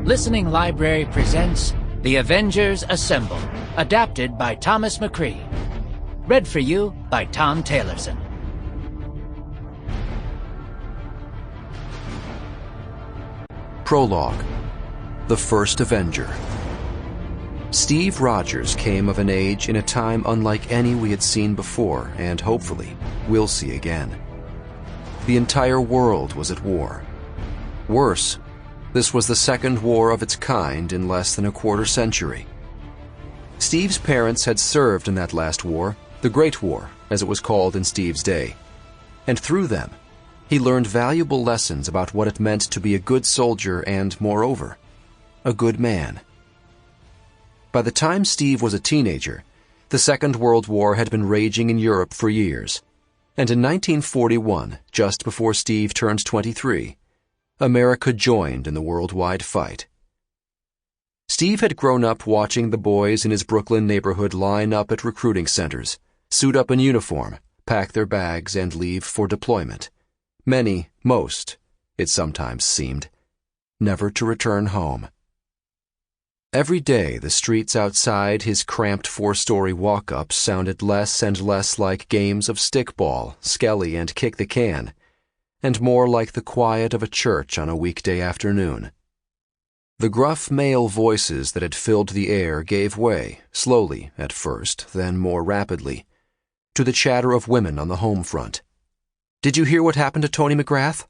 Listening Library presents The Avengers Assemble, adapted by Thomas McCree. Read for you by Tom Taylorson. Prologue. The First Avenger. Steve Rogers came of an age in a time unlike any we had seen before, and hopefully will see again. The entire world was at war. Worse, this was the second war of its kind in less than a quarter century. Steve's parents had served in that last war, the Great War, as it was called in Steve's day. And through them, he learned valuable lessons about what it meant to be a good soldier and, moreover, a good man. By the time Steve was a teenager, the Second World War had been raging in Europe for years, and in 1941, just before Steve turned 23, America joined in the worldwide fight. Steve had grown up watching the boys in his Brooklyn neighborhood line up at recruiting centers, suit up in uniform, pack their bags, and leave for deployment. Most, it sometimes seemed, never to return home. Every day, the streets outside his cramped four-story walk-ups sounded less and less like games of stickball, skelly, and kick the can, and more like the quiet of a church on a weekday afternoon. The gruff male voices that had filled the air gave way, slowly at first, then more rapidly, to the chatter of women on the home front. "Did you hear what happened to Tony McGrath?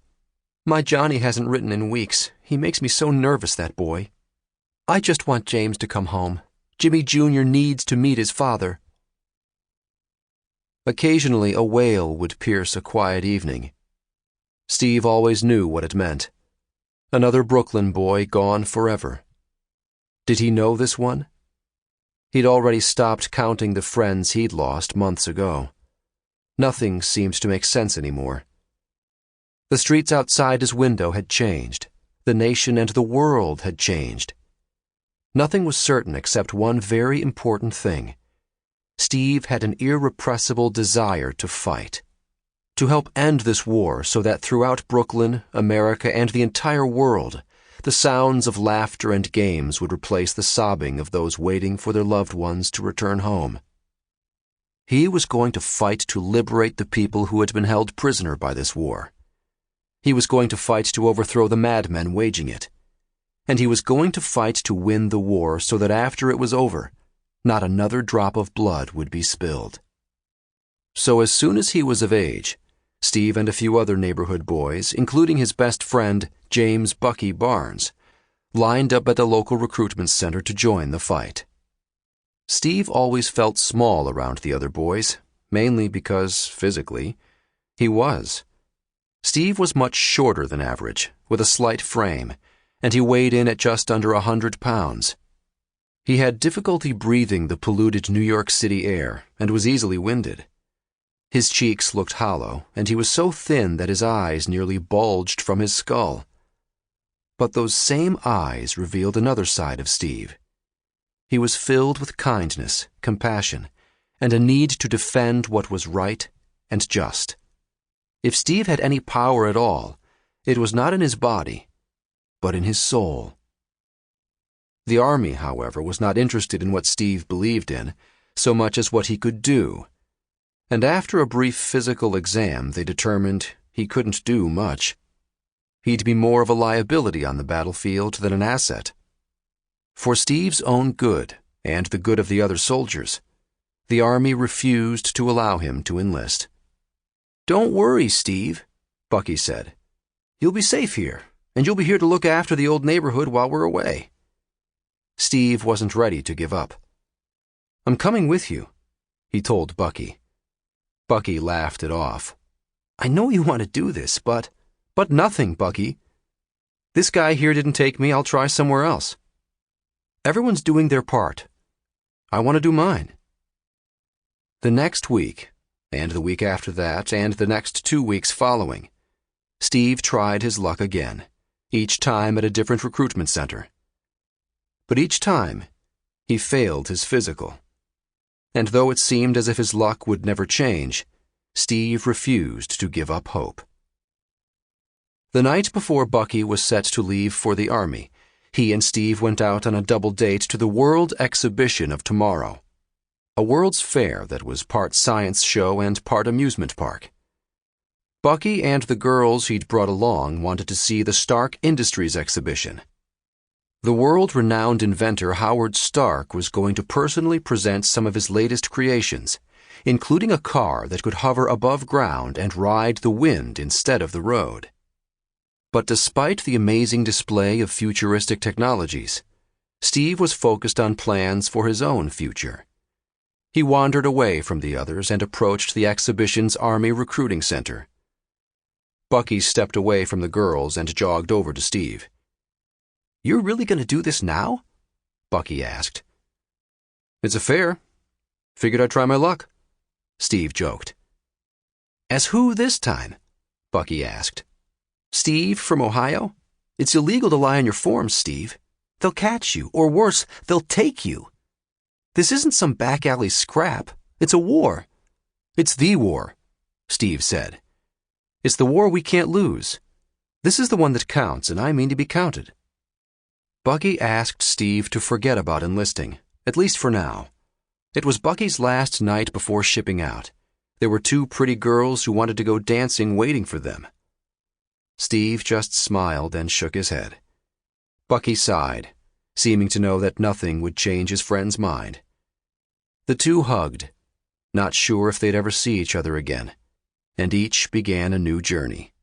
My Johnny hasn't written in weeks. He makes me so nervous, that boy. I just want James to come home. Jimmy Jr. needs to meet his father." Occasionally a wail would pierce a quiet evening. Steve always knew what it meant. Another Brooklyn boy gone forever. Did he know this one? He'd already stopped counting the friends he'd lost months ago. Nothing seemed to make sense anymore. The streets outside his window had changed. The nation and the world had changed. Nothing was certain except one very important thing. Steve had an irrepressible desire to fight. To help end this war so that throughout Brooklyn, America, and the entire world, the sounds of laughter and games would replace the sobbing of those waiting for their loved ones to return home. He was going to fight to liberate the people who had been held prisoner by this war. He was going to fight to overthrow the madmen waging it. And he was going to fight to win the war so that after it was over, not another drop of blood would be spilled. So as soon as he was of age, Steve and a few other neighborhood boys, including his best friend, James "Bucky" Barnes, lined up at the local recruitment center to join the fight. Steve always felt small around the other boys, mainly because, physically, he was. Steve was much shorter than average, with a slight frame, and he weighed in at just under 100 pounds. He had difficulty breathing the polluted New York City air and was easily winded. His cheeks looked hollow, and he was so thin that his eyes nearly bulged from his skull. But those same eyes revealed another side of Steve. He was filled with kindness, compassion, and a need to defend what was right and just. If Steve had any power at all, it was not in his body, but in his soul. The Army, however, was not interested in what Steve believed in, so much as what he could do. And after a brief physical exam, they determined he couldn't do much. He'd be more of a liability on the battlefield than an asset. For Steve's own good, and the good of the other soldiers, the Army refused to allow him to enlist. "Don't worry, Steve," Bucky said. "You'll be safe here, and you'll be here to look after the old neighborhood while we're away." Steve wasn't ready to give up. "I'm coming with you," he told Bucky. Bucky laughed it off. "I know you want to do this, but nothing, Bucky. This guy here didn't take me. I'll try somewhere else. Everyone's doing their part. I want to do mine." The next week, and the week after that, and the next 2 weeks following, Steve tried his luck again, each time at a different recruitment center. But each time, he failed his physical. And though it seemed as if his luck would never change, Steve refused to give up hope. The night before Bucky was set to leave for the Army, he and Steve went out on a double date to the World Exhibition of Tomorrow, a World's Fair that was part science show and part amusement park. Bucky and the girls he'd brought along wanted to see the Stark Industries exhibition. The world-renowned inventor Howard Stark was going to personally present some of his latest creations, including a car that could hover above ground and ride the wind instead of the road. But despite the amazing display of futuristic technologies, Steve was focused on plans for his own future. He wandered away from the others and approached the exhibition's Army Recruiting Center. Bucky stepped away from the girls and jogged over to Steve. "You're really going to do this now?" Bucky asked. "It's a fair. Figured I'd try my luck," Steve joked. "As who this time?" Bucky asked. "Steve from Ohio? It's illegal to lie on your forms, Steve. They'll catch you, or worse, they'll take you. This isn't some back alley scrap. It's a war." "It's the war," Steve said. "It's the war we can't lose. This is the one that counts, and I mean to be counted." Bucky asked Steve to forget about enlisting, at least for now. It was Bucky's last night before shipping out. There were 2 pretty girls who wanted to go dancing waiting for them. Steve just smiled and shook his head. Bucky sighed, seeming to know that nothing would change his friend's mind. The 2 hugged, not sure if they'd ever see each other again, and each began a new journey.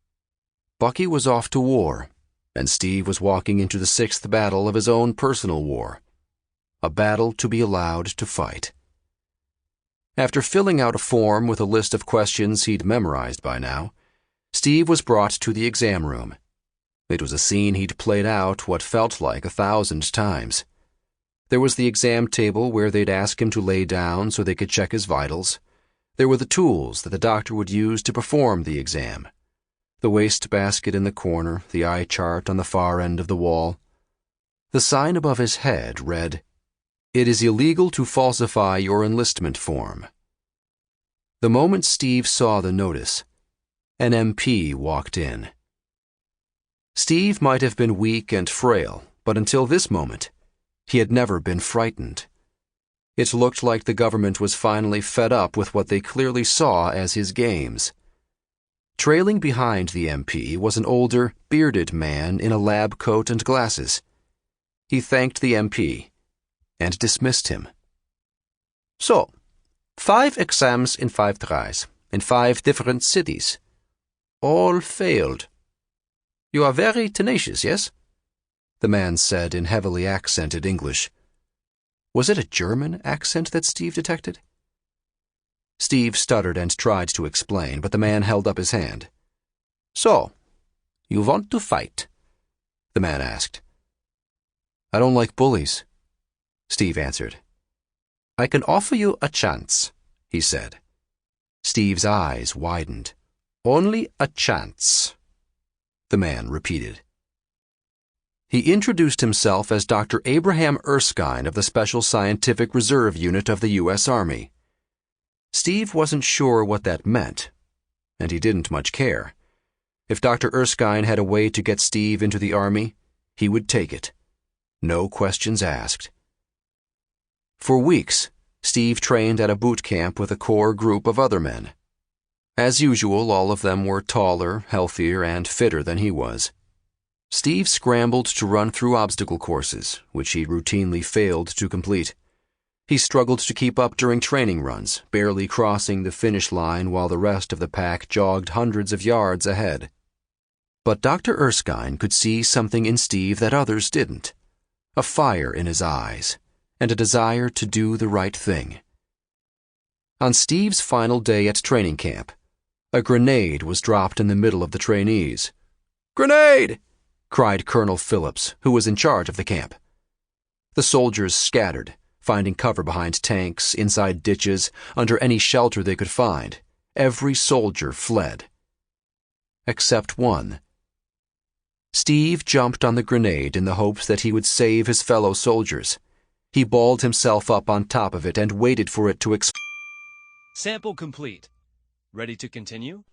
Bucky was off to war, and Steve was walking into the 6th battle of his own personal war, a battle to be allowed to fight. After filling out a form with a list of questions he'd memorized by now, Steve was brought to the exam room. It was a scene he'd played out what felt like 1,000 times. There was the exam table where they'd ask him to lay down so they could check his vitals. There were the tools that the doctor would use to perform the exam. The wastebasket in the corner, the eye chart on the far end of the wall. The sign above his head read, "It is illegal to falsify your enlistment form." The moment Steve saw the notice, an MP walked in. Steve might have been weak and frail, but until this moment, he had never been frightened. It looked like the government was finally fed up with what they clearly saw as his games. Trailing behind the MP was an older, bearded man in a lab coat and glasses. He thanked the MP and dismissed him. "So, 5 exams in 5 tries, in 5 different cities. All failed. You are very tenacious, yes?" the man said in heavily accented English. Was it a German accent that Steve detected? Steve stuttered and tried to explain, but the man held up his hand. "So, you want to fight?" the man asked. "I don't like bullies," Steve answered. "I can offer you a chance," he said. Steve's eyes widened. "Only a chance," the man repeated. He introduced himself as Dr. Abraham Erskine of the Special Scientific Reserve Unit of the U.S. Army. Steve wasn't sure what that meant, and he didn't much care. If Dr. Erskine had a way to get Steve into the Army, he would take it. No questions asked. For weeks, Steve trained at a boot camp with a core group of other men. As usual, all of them were taller, healthier, and fitter than he was. Steve scrambled to run through obstacle courses, which he routinely failed to complete. He struggled to keep up during training runs, barely crossing the finish line while the rest of the pack jogged hundreds of yards ahead. But Dr. Erskine could see something in Steve that others didn't. A fire in his eyes, and a desire to do the right thing. On Steve's final day at training camp, a grenade was dropped in the middle of the trainees. "Grenade!" cried Colonel Phillips, who was in charge of the camp. The soldiers scattered, finding cover behind tanks, inside ditches, under any shelter they could find. Every soldier fled. Except one. Steve jumped on the grenade in the hopes that he would save his fellow soldiers. He balled himself up on top of it and waited for it to explode. Sample complete. Ready to continue?